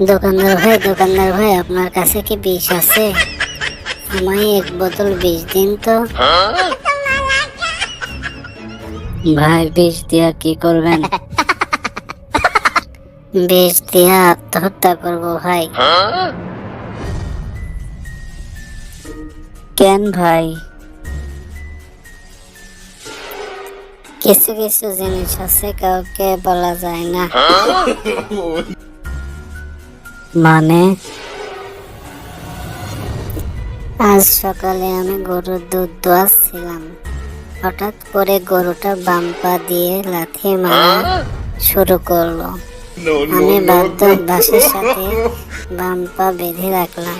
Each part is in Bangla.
দোকানদার ভাই আপনার কাছে কি বিষ আছে? আমায় এক বোতল বিষ দিন তো। ভাই বিষ দিয়া কি করবেন? বিষ দিয়া আত্মহত্যা করবো ভাই। কেন ভাই? কিছু কিছু জিনিস আছে কাউকে বলা যায় না। মানে? আজ সকালে আমি গরুর দুধ দোয়াচ্ছিলাম, হঠাৎ করে গরুটা বাম পা দিয়ে লাথি মারা শুরু করলো। আমি বাসের সাথে বাম পা বেঁধে রাখলাম।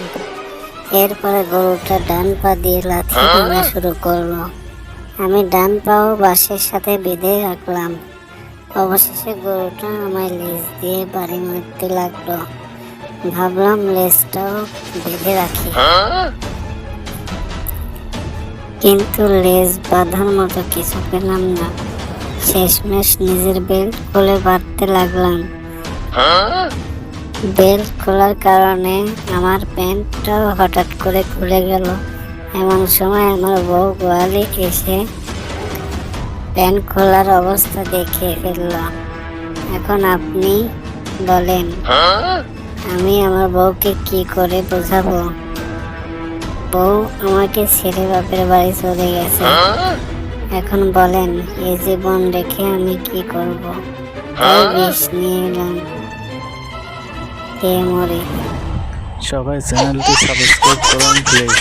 এরপরে গরুটা ডান পা দিয়ে লাথি মারা শুরু করলো। আমি ডান পাও বাঁশের সাথে বেঁধে রাখলাম। অবশেষে গরুটা আমায় লেজ দিয়ে বাড়ি মারতে লাগলো। ভাবলাম লেজটাও বেঁধে রাখি, কিন্তু লেজ বাঁধার মতো কিছু পেলাম না। শেষমেশ নিজের বেল্ট খুলে বাঁধতে লাগলাম। বেল্ট খোলার কারণে আমার প্যান্টটাও হঠাৎ করে খুলে গেল। এমন সময় আমার বউ গোয়ালি এসে প্যান্ট খোলার অবস্থা দেখে ফেলল। এখন আপনি বলেন, আমি আমার বউকে কি করে বোঝাবো? বউ আমাকে ছেড়ে বাপের বাড়ি চলে গেছে। এখন বলেন এই জীবন রেখে আমি কি করব? তাই বিষ নিয়ে এলাম, খেয়ে মরি। সবাই চ্যানেলটি সাবস্ক্রাইব করুন প্লিজ।